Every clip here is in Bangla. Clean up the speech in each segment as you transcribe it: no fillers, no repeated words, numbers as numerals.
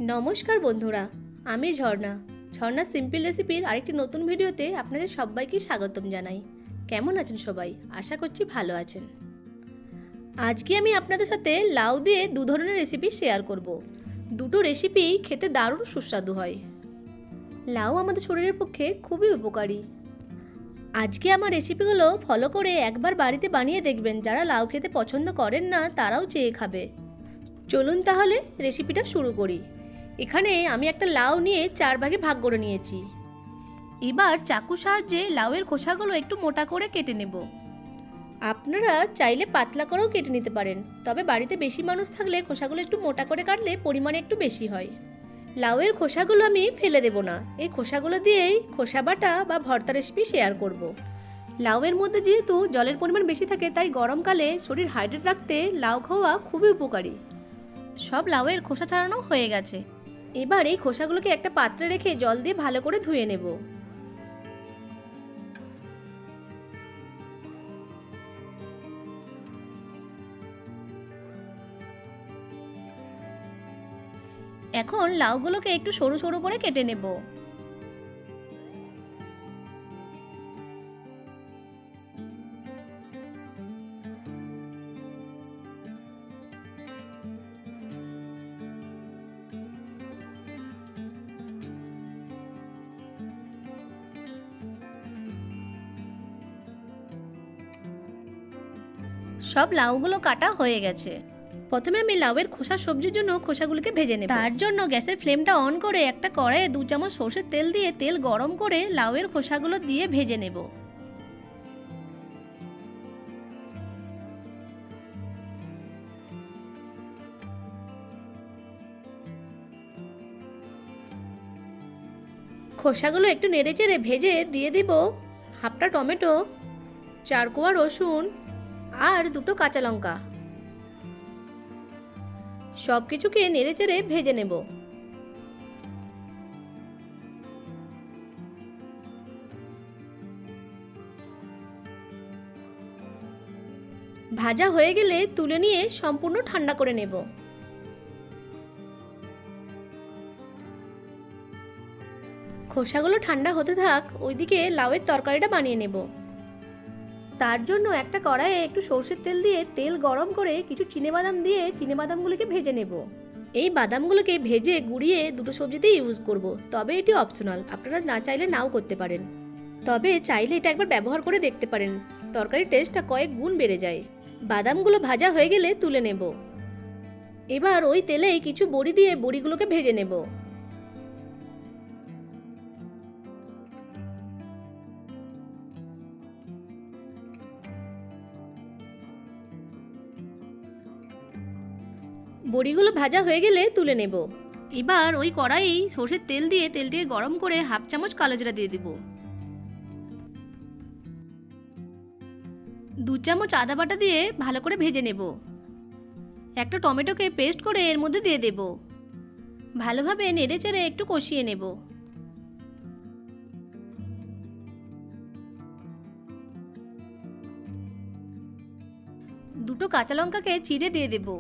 নমস্কার বন্ধুরা, আমি ঝর্ণা সিম্পল রেসিপির আরেকটি নতুন ভিডিওতে আপনাদের সবাইকে স্বাগতম জানাই। কেমন আছেন সবাই? আশা করছি ভালো আছেন। আজকে আমি আপনাদের সাথে লাউ দিয়ে দু ধরনের রেসিপি শেয়ার করব। দুটো রেসিপি খেতে দারুণ সুস্বাদু হয়। লাউ আমাদের শরীরের পক্ষে খুবই উপকারী। আজকে আমার রেসিপিগুলো ফলো করে একবার বাড়িতে বানিয়ে দেখবেন। যারা লাউ খেতে পছন্দ করেন না তারাও চেয়ে খাবে। চলুন তাহলে রেসিপিটা শুরু করি। এখানে আমি একটা লাউ নিয়ে 4 ভাগে ভাগ করে নিয়েছি। এবার চাকুর সাহায্যে লাউয়ের খোসাগুলো একটু মোটা করে কেটে নেব। আপনারা চাইলে পাতলা করেও কেটে নিতে পারেন, তবে বাড়িতে বেশি মানুষ থাকলে খোসাগুলো একটু মোটা করে কাটলে পরিমাণে একটু বেশি হয়। লাউয়ের খোসাগুলো আমি ফেলে দেব না, এই খোসাগুলো দিয়েই খোসা বাটা বা ভর্তা রেসিপি শেয়ার করব। লাউয়ের মধ্যে যেহেতু জলের পরিমাণ বেশি থাকে, তাই গরমকালে শরীর হাইড্রেট রাখতে লাউ খাওয়া খুবই উপকারী। সব লাউয়ের খোসা ছাড়ানো হয়ে গেছে। এবার এই খোসাগুলোকে একটা পাত্রে রেখে জল দিয়ে ভালো করে ধুয়ে নেব। এখন লাউগুলোকে একটু সরু সরু করে কেটে নেব। সব লাউগুলো কাটা হয়ে গেছে। প্রথমে আমি লাউয়ের খোসা সবজির জন্য খোসাগুলোকে ভেজে নেব। তার জন্য গ্যাসের ফ্লেমটা অন করে একটা কড়াইয়ে 2 চামচ সরষের তেল দিয়ে তেল গরম করে লাউয়ের খোসাগুলো দিয়ে ভেজে নেব। খোসাগুলো একটু নেড়েচেড়ে ভেজে দিয়ে দিব হাফটা টমেটো, 4 কোয়া রসুন আর 2টো কাঁচা লঙ্কা। সব কিছুকে নেড়েচেড়ে ভেজে নেব। ভাজা হয়ে গেলে তুলে নিয়ে সম্পূর্ণ ঠান্ডা করে নেব। খোসাগুলো ঠান্ডা হতে থাক, ওইদিকে লাউয়ের তরকারিটা বানিয়ে নেব। তার জন্য একটা কড়াইয়ে একটু সরষের তেল দিয়ে তেল গরম করে কিছু চিনেবাদাম দিয়ে চিনেবাদামগুলোকে ভেজে নেব। এই বাদামগুলোকে ভেজে গুঁড়িয়ে দুটো সবজিতেই ইউজ করব, তবে এটি অপশনাল, আপনারা না চাইলে নাও করতে পারেন। তবে চাইলে এটা একবার ব্যবহার করে দেখতে পারেন, তরকারির টেস্টটা কয়েক গুণ বেড়ে যায়। বাদামগুলো ভাজা হয়ে গেলে তুলে নেব। এবার ওই তেলেই কিছু বড়ি দিয়ে বড়িগুলোকে ভেজে নেব। বড়িগুলো ভাজা হয়ে গেলে তুলে নেব। এবার ওই কড়াই সরষের তেল দিয়ে তেলটিকে গরম করে হাফ চামচ কালো জিরা দিয়ে দেব। 2 চামচ আদা বাটা দিয়ে ভালো করে ভেজে নেব। একটা টমেটোকে পেস্ট করে এর মধ্যে দিয়ে দেব। ভালোভাবে নেড়েচেড়ে একটু কষিয়ে নেব। দুটো কাঁচা লঙ্কাকে চিড়ে দিয়ে দেব।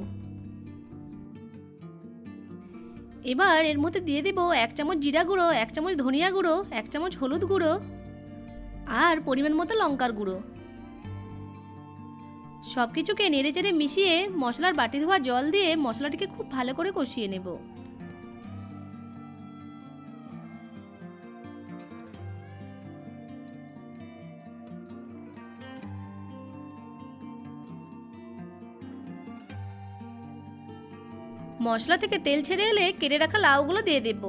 এবার এর মধ্যে দিয়ে দেব 1 চামচ জিরা গুঁড়ো, 1 চামচ ধনিয়া গুঁড়ো, 1 চামচ হলুদ গুঁড়ো আর পরিমাণ মতো লঙ্কার গুঁড়ো। সব কিছুকে নেড়েচেড়ে মিশিয়ে মশলার বাটি ধোয়া জল দিয়ে মশলাটিকে খুব ভালো করে কষিয়ে নেব। মশলা থেকে তেল ছেড়ে এলে কেটে রাখা লাউগুলো দিয়ে দেব।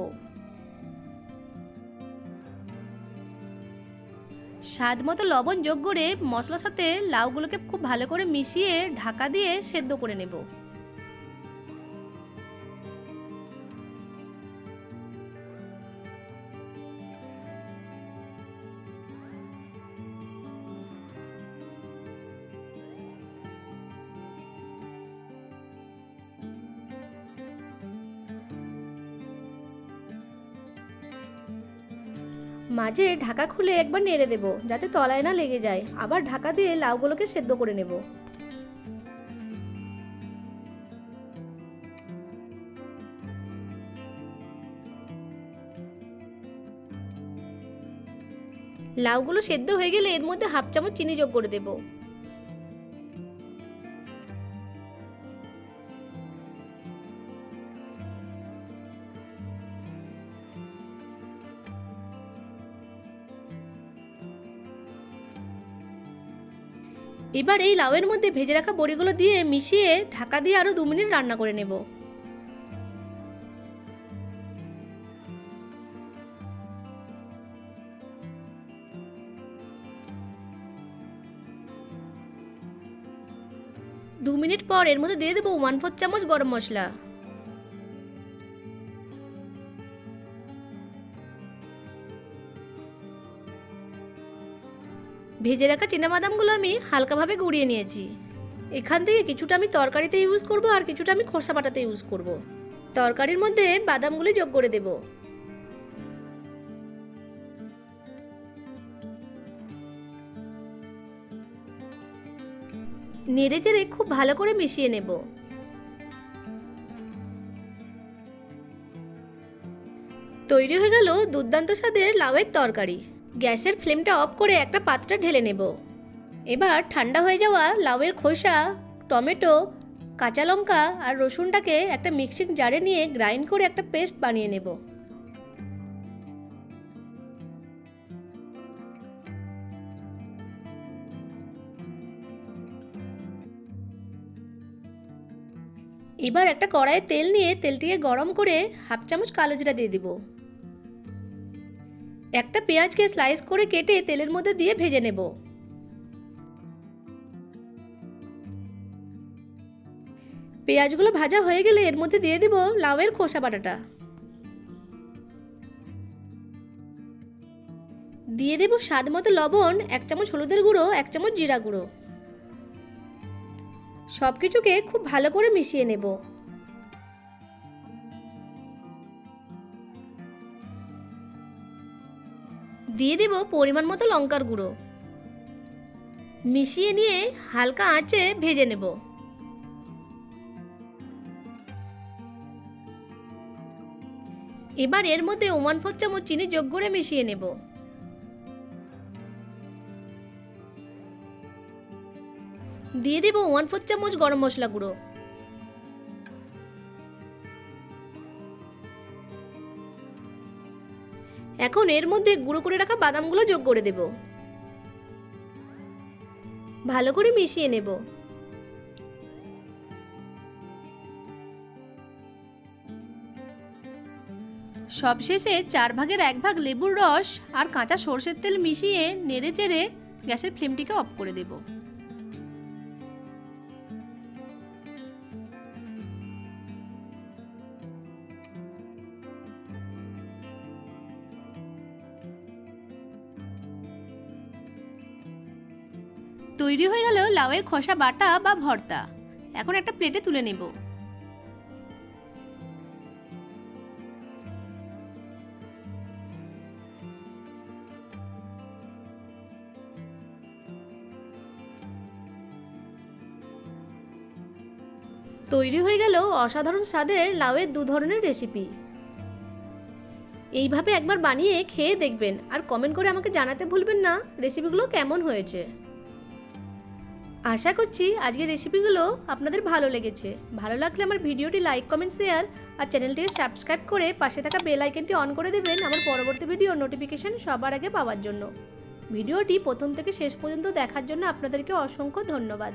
স্বাদ মতো লবণ যোগ করে মশলার সাথে লাউগুলোকে খুব ভালো করে মিশিয়ে ঢাকা দিয়ে সেদ্ধ করে নেব। মাঝে ঢাকা খুলে একবার নেড়ে দেব যাতে তলায় না লেগে যায়। আবার ঢাকা দিয়ে লাউগুলোকে সেদ্ধ করে নেব। লাউগুলো সেদ্ধ হয়ে গেলে এর মধ্যে হাফ চামচ চিনি যোগ করে দেব। এবার এই লাউয়ের মধ্যে ভেজে রাখা বড়িগুলো দিয়ে মিশিয়ে ঢাকা দিয়ে আরও 2 মিনিট রান্না করে নেব। দু মিনিট পর এর মধ্যে দিয়ে দেবো 1/4 চামচ গরম মশলা। ভেজে রাখা চিনাবাদামগুলো আমি হালকাভাবে গুঁড়িয়ে নিয়েছি। এখান থেকে কিছুটা আমি তরকারিতে ইউজ করব আর কিছুটা আমি খোসা বাটাতে ইউজ করব। তরকারির মধ্যে বাদামগুলি যোগ করে দেব। নেড়ে চেড়ে খুব ভালো করে মিশিয়ে নেব। তৈরি হয়ে গেল দুর্দান্ত স্বাদের লাউয়ের তরকারি। গ্যাসের ফ্লেমটা অফ করে একটা পাত্রে ঢেলে নেব। এবার ঠান্ডা হয়ে যাওয়া লাউয়ের খোসা, টমেটো, কাঁচা লঙ্কা আর রসুনটাকে একটা মিক্সিং জারে নিয়ে গ্রাইন্ড করে একটা পেস্ট বানিয়ে নেব। এবার একটা কড়াইয়ে তেল নিয়ে তেলটিকে গরম করে হাফ চামচ কালো জিরা দিয়ে দিব। একটা পেঁয়াজকে স্লাইস করে কেটে তেলের মধ্যে দিয়ে ভেজে নেব। পেঁয়াজগুলো ভাজা হয়ে গেলে এর মধ্যে দিয়ে দেব লাউয়ের খোসা বাটাটা। দিয়ে দেব স্বাদ মতো লবণ, 1 চামচ হলুদের গুঁড়ো, 1 চামচ জিরা গুঁড়ো। সব কিছুকে খুব ভালো করে মিশিয়ে নেব। দিয়ে দেব পরিমাণ মতো লঙ্কার গুঁড়ো। মিশিয়ে নিয়ে হালকা আঁচে ভেজে নেব। এবার এর মধ্যে 1/4 চামচ চিনি যোগ করে মিশিয়ে নেব। দিয়ে দেব 1/4 চামচ গরম মশলা গুঁড়ো। এখন এর মধ্যে গুঁড়ো করে রাখা বাদামগুলো যোগ করে দেব। ভালো করে মিশিয়ে নেব। সবশেষে 4 ভাগের 1 ভাগ লেবুর রস আর কাঁচা সরষের তেল মিশিয়ে নেড়ে চেড়ে গ্যাসের ফ্লেমটিকে অফ করে দেব। তৈরি হয়ে গেল লাউয়ের খোসা বাটা বা ভর্তা। এখন একটা প্লেটে তুলে নেব। তৈরি হয়ে গেল অসাধারণ স্বাদের লাউয়ের 2 ধরনের রেসিপি। এইভাবে একবার বানিয়ে খেয়ে দেখবেন আর কমেন্ট করে আমাকে জানাতে ভুলবেন না রেসিপিগুলো কেমন হয়েছে। আশা করছি আজকের রেসিপিগুলো আপনাদের ভালো লেগেছে। ভালো লাগলে আমার ভিডিওটি লাইক, কমেন্ট, শেয়ার আর চ্যানেলটিকে সাবস্ক্রাইব করে পাশে থাকা বেল আইকনটি অন করে দেবেন আমার পরবর্তী ভিডিও নোটিফিকেশন সবার আগে পাওয়ার জন্য। ভিডিওটি প্রথম থেকে শেষ পর্যন্ত দেখার জন্য আপনাদেরকে অসংখ্য ধন্যবাদ।